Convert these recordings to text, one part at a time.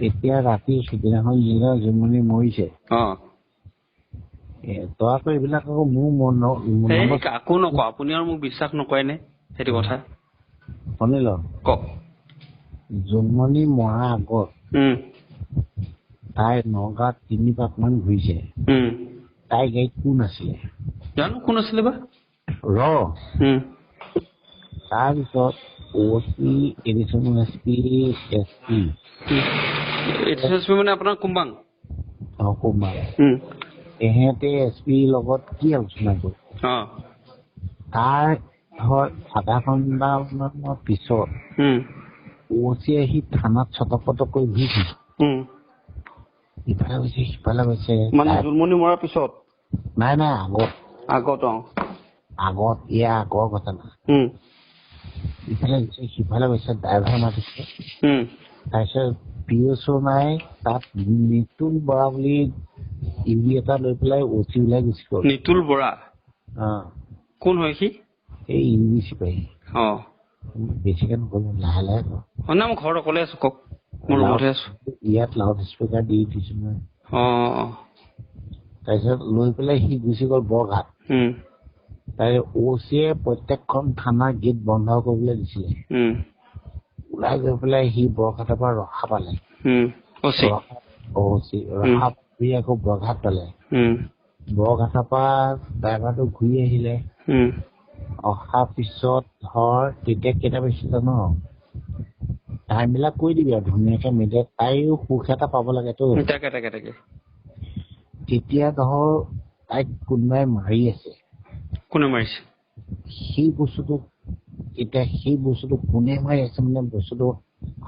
এতিয়া ৰাতি সিদিনাখন যিদিনা জুমনি মৰিছে তই আকৌ এইবিলাক আকৌ মোৰ কাকো নকওঁ আপুনি আৰু মোক বিশ্বাস নকৰে নে সেইটো কথা শুনিল কওক জুমনি মৰা আগত তাই নগাঁৱত 3 পাক মান ঘূৰিছে তাই গাড়ীত কোন আছিলে জানো কোন আছিলে বা তাৰপিছত OC এডিশ্যনেল SP মানে আপোনাৰ কুম্বাং কুম্বাং এহেঁতে SP লগত কি আলোচনা কৰে তাৰ আধা ঘণ্টামানৰ পিছত OC আহি থানাত ছটপট কৰি ঘূৰিছে ইফালে গৈছে সিফালে গৈছে মানে জুলমনি মৰাৰ পিছত নাই আগত আগৰ ঘটনা ইফালে গৈছে সিফালে গৈছে ড্ৰাইভাৰ মাতিছে তাৰপিছত PSO নাই তাত নিতুল বৰা বুলি ইউবি এটা লৈ পেলাই OC ওলাই গুচি গ'ল নিতুল বৰা কোন হয় সি এই ইউবি চিপাহী বেছিকে নক'ব লাহে লাহে না মই ঘৰত অকলে আছো কওক মোৰ ৰুমতে আছো ইয়াত লাউড স্পীকাৰ দি দিছো মই তাৰপিছত লৈ পেলাই সি গুচি গ'ল বৰঘাট তাৰপিছত OCয়ে প্ৰত্যেকখন থানাৰ গেট বন্ধ কৰিবলৈ দিছিলে ওলাই গৈ পেলাই সি বৰঘাটৰ পৰা ৰখা পালে ৰখা আকৌ বৰঘাট পালে বৰঘাটৰ পৰা ড্ৰাইভাৰটো ঘূৰি আহিলে অহাৰ পিছত ধৰ তেতিয়া কেইটা পাইছে জানো টাইমবিলাক কৈ দিবি আৰু ধুনীয়াকে মিলে তাইও সুখ এটা পাব লাগেতো তেতিয়া ধৰ তাইক কোনোবাই মাৰি আছে কোনে মাৰিছে সেই বস্তুটো কোনে মাৰি আছে মানে বস্তুটো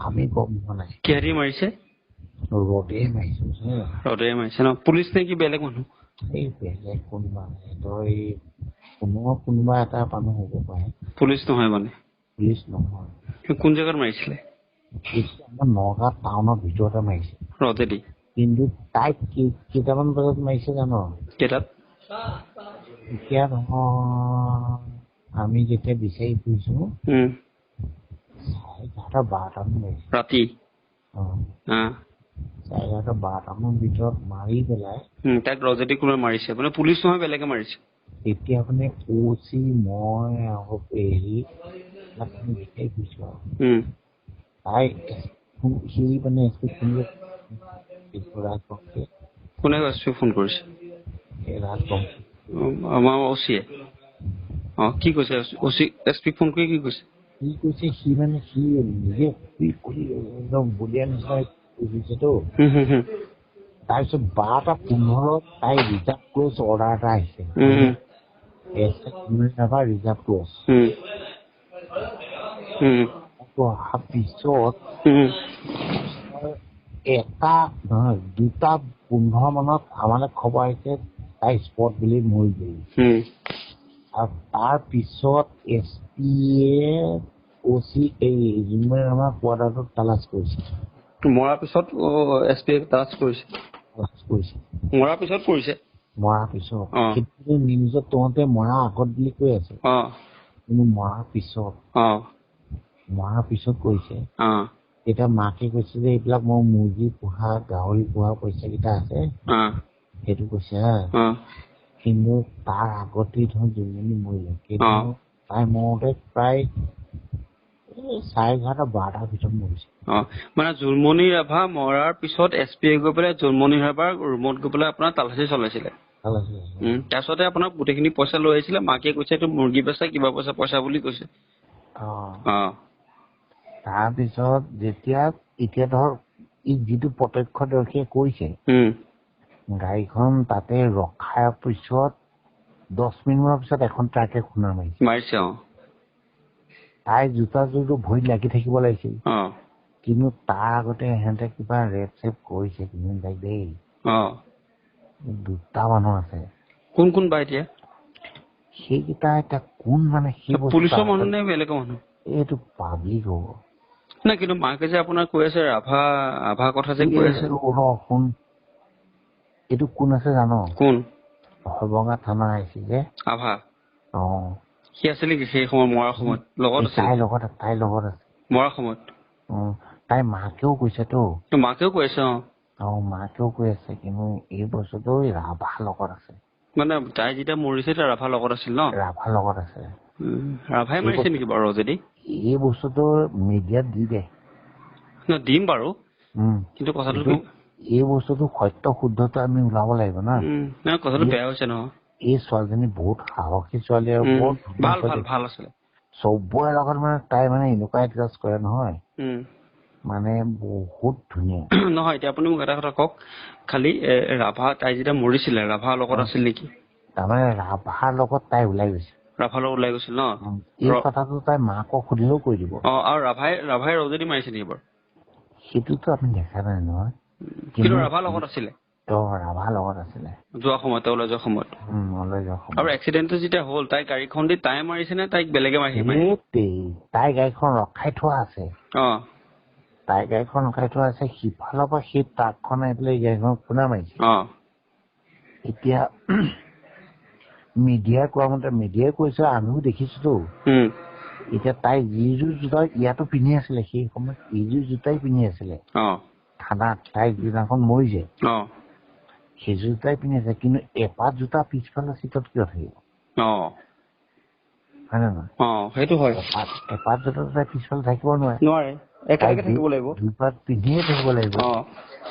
আমি গম পোৱা নাই কিহেৰি মাৰিছে ৰদে মাৰিছে ন পুলিচ নে কি বেলেগ মানুহ এই বেলেগ কোনোবা এটা মানুহ হ'ব পাৰে পুলিচ নহয় মানে পুলিচ নহয় কোন জেগাত মাৰিছিলে আমাৰ নগাঁও টাউনৰ ভিতৰতে মাৰিছে ৰদেদি কিন্তু তাইক কেইটামান বজাত মাৰিছে জানো কেইটাত এতিয়া আমি যেতিয়া বিচাৰি ফুৰিছো 11:30 মাৰিছে ৰাতি 11:30 ভিতৰত মাৰি পেলাই তাইক ৰজেদি কোনে মাৰিছে মানে পুলিচ নহয় বেলেগে মাৰিছে তেতিয়া মানে OC মই আকৌ পেহী বিচাৰি ফুৰিছো তাই সি মানে কোনে ফোন কৰিছে আমাৰ OCয়ে কি কৈছে OC SP ফোন কৰি কি কৈছে সি নিজে একদম বলিয়া নিচিনা বুজিছেতো তাৰপিছত 12:15 তাই ৰিজাৰ্ভ ক্ল'জ অৰ্ডাৰ এটা আহিছে ৰিজাৰ্ভ ক্ল'জ অহাৰ পিছত 2:15 মানত আমালৈ খবৰ আহিছে তাই স্পট বুলি মৰি গ'ল আৰু তাৰ পিছত SPয়ে OC এই জুমনি আমাৰ কোৱাৰ্টাৰটোত তালাচ কৰিছে মৰাৰ পিছত SP তালাচ কৰিছে মৰাৰ পিছত কৰিছে কিন্তু নিউজত তহঁতে মৰা আগত বুলি কৈ আছে কিন্তু মৰাৰ পিছত কৈছে এতিয়া মাকে কৈছে যে এইবিলাক মই মুৰ্গী পোহা গাহৰি পোহা পইচা কেইটা আছে সেইটো কৈছে কিন্তু তাৰ আগতেই ধৰ জুমনি মৰিলে কিন্তু তাই মৰোতে প্ৰায় 11:30-12টাৰ ভিতৰত মৰিছে মানে জুলমনি ৰাভা মৰাৰ পিছত SP গৈ পেলাই জুলমনি ৰাভাৰ ৰুমত গৈ পেলাই আপোনাৰ তালাচী চলাইছিলে তাৰপিছতে আপোনাক গোটেইখিনি পইচা লৈ আহিছিলে মাকে কৈছে এইটো মুৰ্গী বেচা কিবা পইচা বুলি কৈছে তাৰপিছত এতিয়া ধৰ যিটো প্ৰত্যক্ষদৰ্শীয়ে কৈছে গাড়ীখন তাতে ৰখাৰ পিছত 10 মিনিটৰ পিছত এখন ট্ৰাকে খুন্দা মাৰিছে তাই জোতাযোৰটো ভৰিত লাগি থাকিব লাগিছিল কিন্তু তাৰ আগতে সিহঁতে কিবা ৰেপ চেপ কৰিছে কিন্তু তাইক দেই 2টা মানুহ আছে কোন বা এতিয়া সেইকেইটা এতিয়া কোন মানে পুলিচৰ মানুহ নে বেলেগৰ মানুহ এইটো পাব্লিক হ'ব না কিন্তু মাকে যে আপোনাৰ কৈ আছে ৰাভা কথা যে কৈ আছে শুন এইটো কোন আছে জানো কোন হৰবঙা থানা আহিছে যে আভা সি আছে নেকি সেই সময় মৰাৰ সময়ত লগত আছে তাইৰ লগত আছে মৰাৰ সময়ত তাই মাকেও কৈছেতো মাকেও কৈ আছে মাকেও কৈ আছে কিন্তু এই বস্তুটো ৰাভাৰ লগত আছে মানে তাই যেতিয়া মৰিছে তাই ৰাভাৰ লগত আছিল ন ৰাভাৰ লগত আছে ৰাভাই মাৰিছে নেকি বাৰু যদি এই বস্তুটো মিডিয়াত দি দে দিম বাৰু কিন্তু কথাটো এই বস্তুটো সত্য শুদ্ধটো আমি ওলাব লাগিব না কথাটো বেয়া হৈছে নহয় এই ছোৱালীজনী বহুত সাহসী ছোৱালী আৰু বহুত ভাল আছিলে চবৰে লগত মানে তাই মানে এনেকুৱা এডজাষ্ট কৰে নহয় মানে বহুত ধুনীয়া নহয় এতিয়া আপুনি মোক এটা কথা কওক খালি ৰাভা তাই যেতিয়া মৰিছিলে ৰাভাৰ লগত আছিল নেকি তাৰমানে ৰাভাৰ লগত তাই ওলাই গৈছে ৰাভাৰ লগত ওলাই গৈছিল ন এই কথাটো তাই মাকক সুধিলেও কৈ দিব আৰু ৰাভাই ৰৌজনী মাৰিছে নেকি বাৰু সেইটোতো আমি দেখা নাই নহয় কিন্তু ৰাভাৰ লগত আছিলে ৰাভাৰ লগত আছিলে যোৱা সময়ত ওলাই যোৱা সময়ত আৰু এক্সিডেণ্টটো যেতিয়া হ'ল তাই গাড়ীখন দি তাই মাৰিছে নে তাইক বেলেগে মাৰিছে তাই গাড়ীখন ৰখাই থোৱা আছে তাই গাড়ীখন ৰখাই থোৱা আছে সিফালৰ পৰা সেই ট্ৰাকখন আহি পেলাই গাড়ীখন খুন্দা মাৰিছে এতিয়া মিডিয়াই কোৱা মতে মিডিয়াই কৈছে আমিও দেখিছোতো এতিয়া তাই যিযোৰ জোতা ইয়াতো পিন্ধি আছিলে সেই সময়ত এইযোৰ জোতাই পিন্ধি আছিলে থানাত তাই যিদিনাখন মৰিছে সেইযোৰ জোতাই পিন্ধি আছে কিন্তু এপাত জোতা পিছফালে চিটত কিয় থাকিব হয় নে নহয় সেইটো হয় এপাত জোতা তাই পিছফালে থাকিব নোৱাৰে একেলগে থাকিব লাগিব দুপাত পিন্ধিয়ে থাকিব লাগিব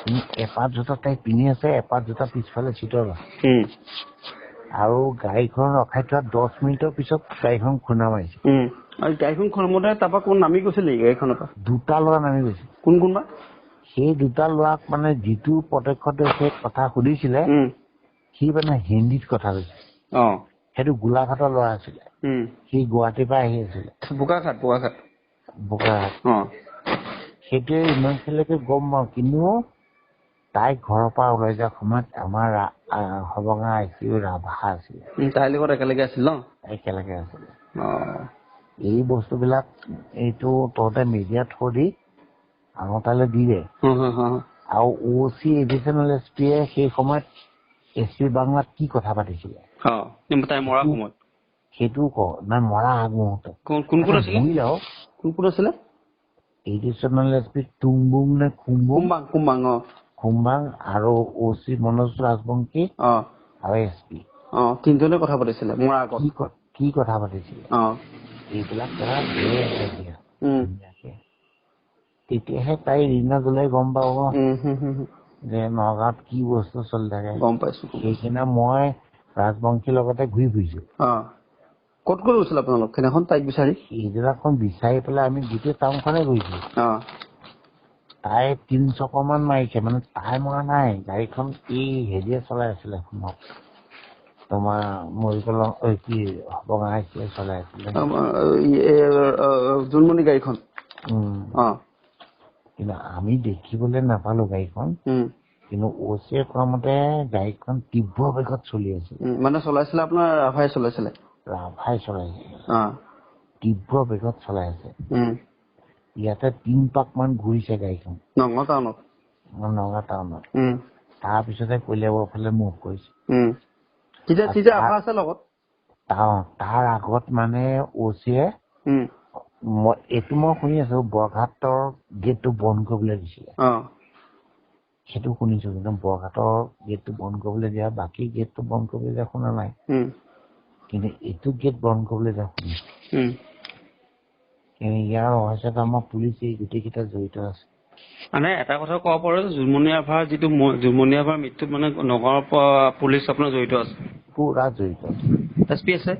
কিন্তু এপাত জোতা তাই পিন্ধি আছে এপাত জোতা পিছফালে চিটত আছে আৰু গাড়ীখন ৰখাই থোৱা 10 মিনিটৰ পিছত গাড়ীখন খুন্দা মাৰিছে আৰু গাড়ীখন খুন্দোতে তাৰপৰা কোন নামি গৈছিল নেকি গাড়ীখনৰ পৰা দুটা ল'ৰা নামি গৈছে কোনবা সেই দুটা ল'ৰাক মানে যিটো প্ৰত্যক্ষদৰ্শীয়ে কথা সুধিছিলে সি মানে হিন্দীত কথা কৈছে সেইটো গোলাঘাটৰ ল'ৰা আছিলে সি গুৱাহাটীৰ পৰা আহি আছিলে বোকাখাট সেইটোৱে ইমানখিনিলৈকে গম পাওঁ কিন্তু তাই ঘৰৰ পৰা ওলাই যোৱাৰ সময়ত আমাৰ সবঙা আইচিউ ৰাভা আছিলে তাইৰ লগত একেলগে আছিল ন একেলগে আছিলে এই বস্তুবিলাক এইটো তহঁতে মিডিয়াত থৈ আমাৰ তালৈ দি দে আৰু OC এডিচনেল এছপিয়ে সেই সময়ত SP বাংলাত কি কথা পাতিছিলে তাই মৰা সময়ত সেইটোও ক নাই মৰা আগমুহূৰ্ত কোন আছিলে এডিচনেল এছপি টুংবুং নে খুম্বাং আৰু OC মনোজ ৰাজবংশী আৰু SP তিনিজনে কথা পাতিছিলে মৰা আগত কি কথা পাতিছিলে এইবিলাক কথা তেতিয়াহে তাই ৰিনা গলে গম পাব যে নগাঁৱত কি বস্তু চলি থাকে গম পাইছো সেইদিনা মই ৰাজবংশীৰ লগতে ঘূৰি ফুৰিছো ক'ত গৈছিল আপোনালোক সেইদিনাখন তাইক বিচাৰি সেইদিনাখন বিচাৰি পেলাই আমি গোটেই টাউনখনে ঘূৰিছো তাই 3 চকমান মাৰিছে মানে তাই মৰা নাই গাড়ীখন কি হেৰিয়ে চলাই আছিলে তোমাৰ মৰিকলং কি সবঙা আইচিয়ে চলাই আছিলে জোনমণি গাড়ীখন কিন্তু আমি দেখিবলৈ নাপালো গাড়ীখন কিন্তু OCয়ে কোৱা মতে গাড়ীখন তীব্ৰ বেগত চলি আছিল মানে চলাইছিলে আপোনাৰ ৰাভাই চলাইছিলে তীব্ৰ বেগত চলাই আছে ইয়াতে 3 পাক মান ঘূৰিছে গাড়ীখন নগাঁও টাউনত তাৰপিছতে কলিয়াবৰ ফালে মুখ কৰিছে তাৰ আগত মানে OCয়ে এইটো মই শুনি আছো বৰঘাটৰ গেটটো বন্ধ কৰিবলৈ দিছিলে সেইটো শুনিছো কিন্তু বৰঘাটৰ গেটটো বন্ধ কৰিবলৈ দিয়া বাকী গেটটো বন্ধ কৰিবলৈ দিয়া শুনা নাই কিন্তু এইটো গেট বন্ধ কৰিবলৈ দিয়া শুনিছো কিন্তু ইয়াৰ ৰহস্যত আমাৰ পুলিচ এই গোটেইকেইটা জড়িত আছে মানে এটা কথা ক'ব পাৰো জোনমণি ৰাভাৰ মৃত্যুত মানে নগাঁৱৰ পুলিচ আপোনাৰ জড়িত আছে পুৰা জড়িত SP আছে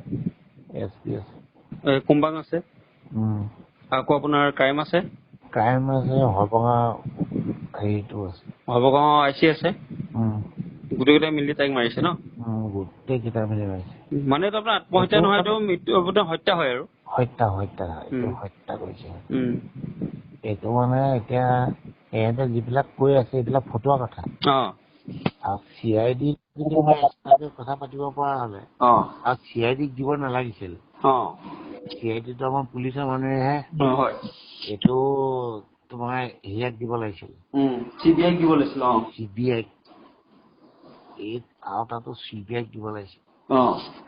কুম্বাং আছে আকৌ আপোনাৰ ক্ৰাইম আছে হৰপঙা হেৰিটো আছে হৰপগাঁও IC আছে গোটেইকেইটাই মিলি তাইক মাৰিছে ন গোটেইকেইটা মিলি মাৰিছে মানে এইটো আপোনাৰ আত্মহত্যা নহয় এইটো মৃত্যু আপোনাৰ হত্যা হয় আৰু হত্যা কৰিছে এইটো মানে এতিয়া এহেঁতে যিবিলাক কৈ আছে এইবিলাক ফটোৱা কথা আৰু CID কথা পাতিব পৰা হলে আৰু CID দিব নালাগিছিল CIDটো আমাৰ পুলিচৰ মানুহেহে এইটো তোমাৰ হেৰিয়াক দিব লাগিছিল CBI দিব লাগিছিল CBI আৰু তাতো CBI দিব লাগিছিল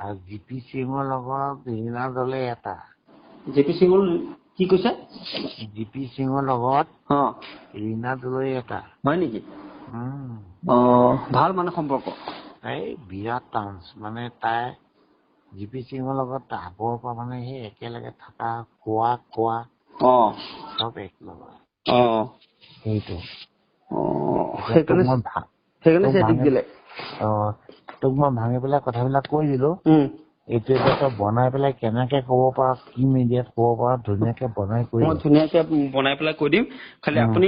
আৰু GP সিঙৰ লগত ৰীনা দলে এটা JP সিঙৰ কি কৈছে? জিপি সিঙৰ লগত ৰীনা দলৈ এটা হয় নেকি? ভাল মানে সম্পৰ্ক এই বিৰাট টান্স মানে তাই জিপি সিঙৰ লগত আগৰ পৰা মানে সেই একেলগে থকা খোৱা চব এক লগত সেইটো তোক মই ভাঙি পেলাই কথাবিলাক কৈ দিলো। এইটো এতিয়া তই বনাই পেলাই কেনেকে কব পাৰ, কি মিডিয়াত কব পাৰ, ধুনীয়াকে বনাই কৈ দিম। ধুনীয়াকে বনাই পেলাই কৈ দিম, খালি আপুনি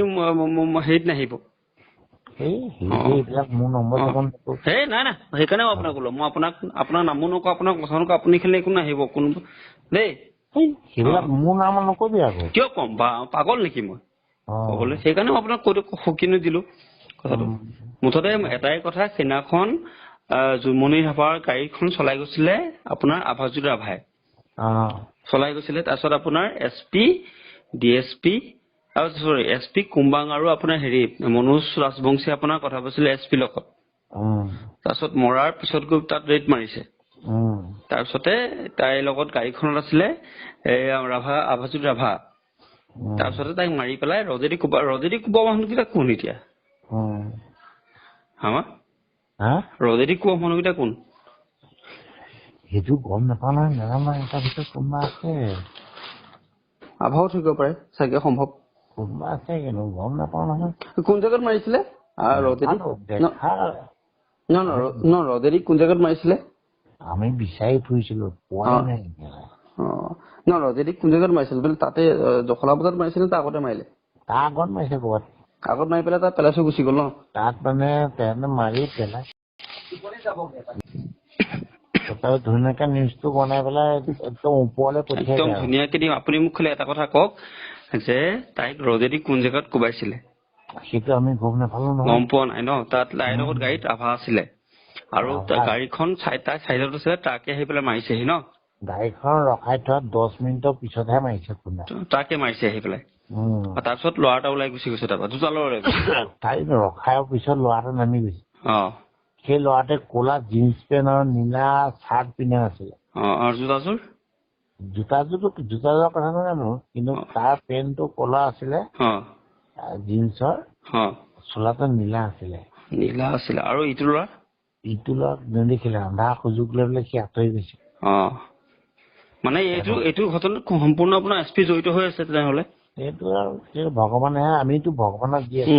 হেৰিত নাহিব। এইবিলাক মোৰ নম্বৰ নাই নাই, সেইকাৰণে মই আপোনাক কলো, মই আপোনাৰ নামো নকওঁ, আপোনাৰ কথা নকওঁ, আপুনি খালি একো নাহিব কোনো দেই। সেইবিলাক মোৰ নাম নকবি আকৌ। কিয় কম, পাগল নেকি মই কবলৈ? সেইকাৰণে মই আপোনাক সকিনো দিলো কথাটো। মুঠতে এটাই কথা, সেইদিনাখন জুমনি ৰাভাৰ গাড়ীখন চলাই গৈছিলে আপোনাৰ আভাজুত ৰাভাই চলাই গৈছিলে। তাৰপিছত আপোনাৰ SP DSP SP কুম্বাং আৰু আপোনাৰ হেৰি মনোজ ৰাজবংশী আপোনাৰ কথা কৈছিলে SP লগত। তাৰপিছত মৰাৰ পিছত গৈ তাত ৰেড মাৰিছে। তাৰপিছতে তাইৰ লগত গাড়ীখনত আছিলে আভাজুত ৰাভা। তাৰপিছতে তাইক মাৰি পেলাই ৰজেদি কোবা মানুহকেইটা কোন এতিয়া? ৰজেদি কোৱা মানুহকেইটা কোন? সেইটো গম নাপাওঁ নহয়, নাজানো। এটা ভিতৰত কোনোবা আছে, আভাও থাকিব পাৰে চাগে, সম্ভৱ কোনোবা আছে, কিন্তু গম নাপাওঁ নহয়। কোন জেগাত মাৰিছিলে ৰজেদি? কোন জেগাত মাৰিছিলে? আমি বিচাৰি ফুৰিছিলো, পোৱাই নাই। ৰজেদি কোন জেগাত মাৰিছিল বোলে? তাতে জখলা বজাত মাৰিছিলে, তাৰ আগতে মাৰিলে? তাৰ আগত মাৰিছে ক'ৰবাত, আগত মাৰি পেলাই তাত পেলাই থৈ গুচি গ'ল ন? তাত মানে তেহেঁতে মাৰি পেলাই ধুনীয়াকে নিউজটো বনাই পেলাই একদম ওপৰলৈ পঠিয়াই একদম ধুনীয়াকে দিম। আপুনি মোক খালি এটা কথা কওক যে তাইক ৰজেদি কোন জেগাত কোবাইছিলে? সেইটো আমি গম নাপালো নহয়। গম পোৱা নাই ন? তাত তাইৰ লগত গাড়ীত আভা আছিলে আৰু গাড়ীখন তাই চাইডত আছিলে, তাকে আহি পেলাই মাৰিছেহি ন? গাড়ীখন ৰখাই থোৱা 10 মিনিটৰ পিছতহে মাৰিছে কোনে, তাকে মাৰিছে আহি পেলাই। তাৰপিছত ল'ৰা এটা ওলাই গুচি গৈছে, তাৰপৰা দুটা ল'ৰা ওলাই গৈছে। তাই ৰখাৰ পিছত ল'ৰাটো নামি গৈছে। সেই ল'ৰাটোৱে ক'লা জিন্স পেণ্ট আৰু নীলা চাৰ্ট পিন্ধা আছিলে। জোতাযোৰৰ কথা নাজানো, কিন্তু তাৰ পেণ্টটো ক'লা আছিলে, জিন্সৰ চোলাটো নীলা আছিলে। আৰু ইটো ল'ৰাক নেদেখিলে, আন্ধাৰ সুযোগ লৈ পেলাই সি আঁতৰি গৈছে। মানে এইটো ঘটনাত সম্পূৰ্ণ আপোনাৰ SP জড়িত হৈ আছে তেনেহলে? এইটো আৰু ভগৱানেহে, আমিতো ভগৱানক দি আছো।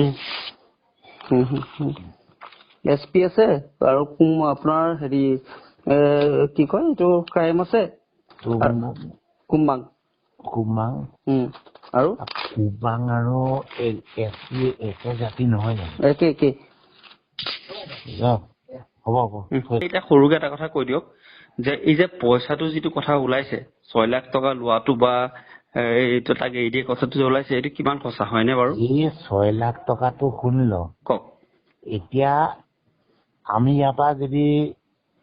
SP আছে আৰু আপোনাৰ হেৰি কি কয় এইটো ক্ৰাইম আছে, কুম্বাং আৰু কুম্বাং আৰু SP একে জাতি নহয় জানো? একে। হ'ব। এতিয়া সৰুকে এটা কথা কৈ দিয়ক, যে এই যে পইচাটো যিটো কথা ওলাইছে 6 লাখ টকা লোৱাটো বা এইটো তাক এৰি দিয়ে কথাটো যে ওলাইছে, এইটো কিমান সঁচা হয়নে বাৰু? এই 6 লাখ টকাটো শুনিল, কওক। এতিয়া আমি ইয়াৰ পৰা যদি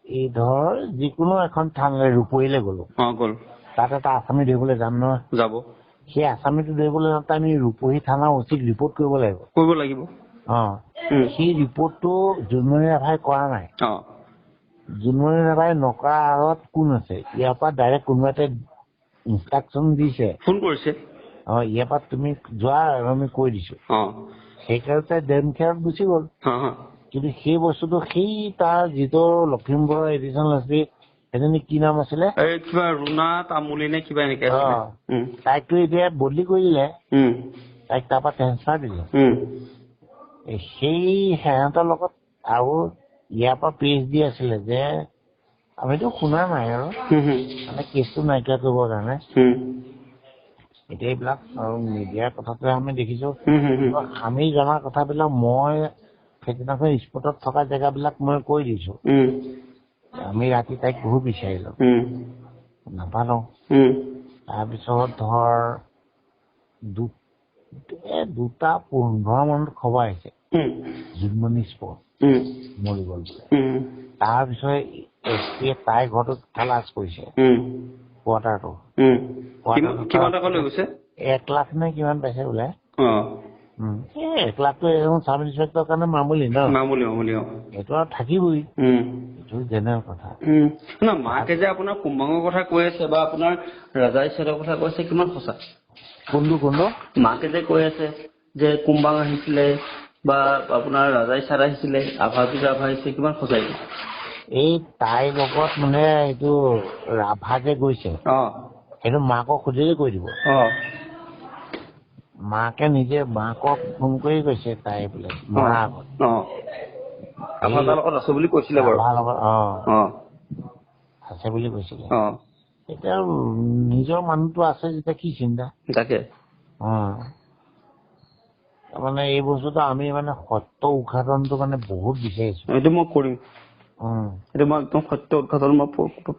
এই ধৰ যিকোনো এখন থানালৈ ৰূপহীলৈ গ'লো, তাত এটা আসামী ধৰিবলৈ যাম নহয়, যাব। সেই আসামীটো ধৰিবলৈ যাওঁতে আমি ৰূপহী থানা OC-ক ৰিপৰ্ট কৰিব লাগিব। সেই ৰিপৰ্টটো জোনমণি ৰাভাই কৰা নাই। জোনমণি ৰাভাই নকৰা আঁৰত কোন আছে? ইয়াৰ পৰা ডাইৰেক্ট কোনোবা এটা ইনষ্ট্ৰাকচন দিছে, ফোন কৰিছে, ইয়াৰ পৰা তুমি যোৱা, আমি কৈ দিছো। সেইকাৰণে ডেমখেৰত গুচি গ'ল। কিন্তু সেই বস্তুটো সেই তাৰ যিটো লখিমপুৰৰ এডিশ্যন আছিল, সেইজনী কি নাম আছিলে, কিবা ৰুণা তামুলী নে কিবা এনেকে, তাইকতো এতিয়া বদলি কৰি দিলে, তাইক তাৰপৰা ট্ৰেন্সফাৰ দিলে। সেই সিহঁতৰ লগত আৰু ইয়াৰ পৰা PhD আছিলে, যে আমিতো শুনা নাই আৰু মানে কেছটো নাইকিয়া কৰিবৰ কাৰণে। এতিয়া এইবিলাক আৰু মিডিয়াৰ কথাটো আমি দেখিছো, আমি জনা কথাবিলাক মই সেইদিনাখন স্পটত থকা জেগাবিলাক মই কৈ দিছো। আমি ৰাতি তাইক বহুত বিচাৰিলো, নাপালো। তাৰপিছত ধৰ 2:15 মানত খবৰ আহিছে, জোনমণি স্পট মৰি গ'ল বোলে। তাৰপিছত SP তাইৰ ঘৰটো তালাচ কৰিছে, কোৱাৰ্টাৰটো। 1 লাখ নে কিমান পাইছে বোলে। 1 লাখটো চাব ইন্সপেক্টৰৰ কাৰণে মামুলি ন, এইটো আৰু থাকিবই, এইটো জেনেৰেল কথা। মাকে যে আপোনাৰ কুম্বাঙৰ কথা কৈ আছে বা আপোনাৰ ৰাজাই চেৰৰ কথা কৈছে, কিমান সঁচা? কোনটো মাকে যে কৈ আছে যে কুম্বাং আহিছিলে বা আপোনাৰ ৰাজাই ছাৰ আহিছিলে আভা আহিছে কিমান সজাই এই তাইৰ লগত মানে এইটো ৰাভা যে গৈছে সেইটো মাকক খুজিলে কৈ দিব মাকে নিজে মাকক ফোন কৰি কৈছে তাই বোলে মৰা আগত লগত আছে বুলি কৈছিলে বাৰু আছে বুলি কৈছিলে এতিয়া নিজৰ মানুহটো আছে যেতিয়া কি চিন্তা তাকে মানে এই বস্তুটো আমি মানে সত্য উদ্ঘাটনটো মানে বহুত বিচাৰিছো এইটো মই কৰিম এইটো মই একদম সত্য উদ্ঘাটন মই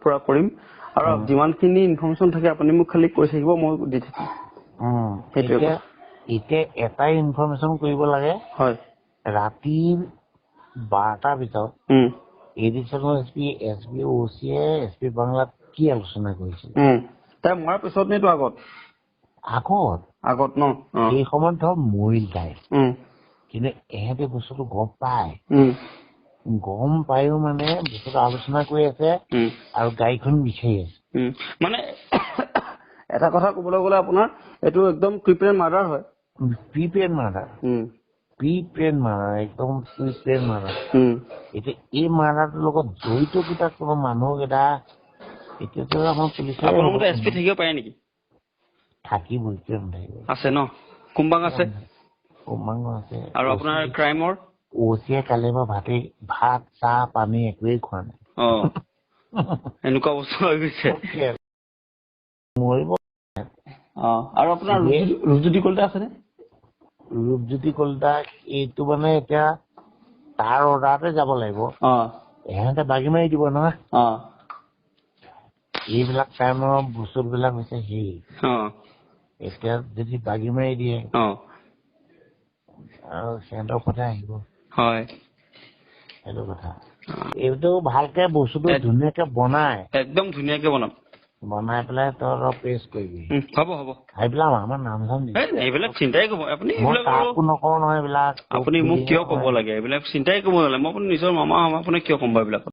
পুৰা কৰিম আৰু যিমানখিনি ইনফৰমেশ্যন থাকে আপুনি মোক খালি কৈ থাকিব মই দি থাকিম এতিয়া এটাই ইনফৰমেশ্যন কৰিব লাগে হয় ৰাতি 12টাৰ ভিতৰত এডিচনেল এছপি OCয়ে এছপি বাংলাত কি আলোচনা কৰিছিল তাই মৰাৰ পিছত নে আগত ন এই সময়ত ধৰ মৰিল তাই কিন্তু এহেঁতে বস্তুটো গম পায় গম পায়ো মানে বস্তুটো আলোচনা কৰি আছে আৰু গাড়ীখন বিচাৰি আছে মানে এটা কথা ক'বলৈ গ'লে আপোনাৰ এইটো একদম প্ৰিপেয়াৰ মাৰ্ডাৰ হয় প্ৰিপেয়াৰ মাৰ্ডাৰ একদম প্ৰিপেয়াৰ মাৰ্ডাৰ এতিয়া এই মাৰ্ডাৰটোৰ লগত জড়িত কেইটা কোনো মানুহ কেইটা এতিয়াতো আমাৰ পুলিচে এছপি থাকিব পাৰে নেকি থাকিবই কিয় নাথাকিব আছে ন কুম্বাং আছে আৰু আপোনাৰ ক্ৰাইমৰ OCয়ে কালি ভাত চাহ পানী একোৱেই খোৱা নাই এনেকুৱা বস্তু হৈ গৈছে মৰিব আৰু আপোনাৰ ৰূপজ্যোতি কলিতা আছেনে ৰূপজ্যোতি কলিতা এইটো মানে এতিয়া তাৰ অৰ্ডাৰতে যাব লাগিব এহেঁতে বাগি মাৰি দিব নহয় এইবিলাক টাইমৰ বস্তুবিলাক হৈছে সেই এতিয়া যদি বাগি মাৰি দিয়ে আৰু সিহঁতৰ কথা আহিব হয় সেইটো কথা এইটো ভালকে বস্তুটো ধুনীয়াকে একদম ধুনীয়াকে বনাই পেলাই তই পেষ্ট কৰিবি হ'ব সেইবিলাক আমাৰ নাম চাম এইবিলাক চিন্তাই কৰিব আপুনি নকৰো নহয় এইবিলাক আপুনি মোক কিয় ক'ব লাগে এইবিলাক চিন্তাই কৰিব নালাগে মই আপুনি নিজৰ মামা আপোনাক কিয় ক'ম বাৰু এইবিলাক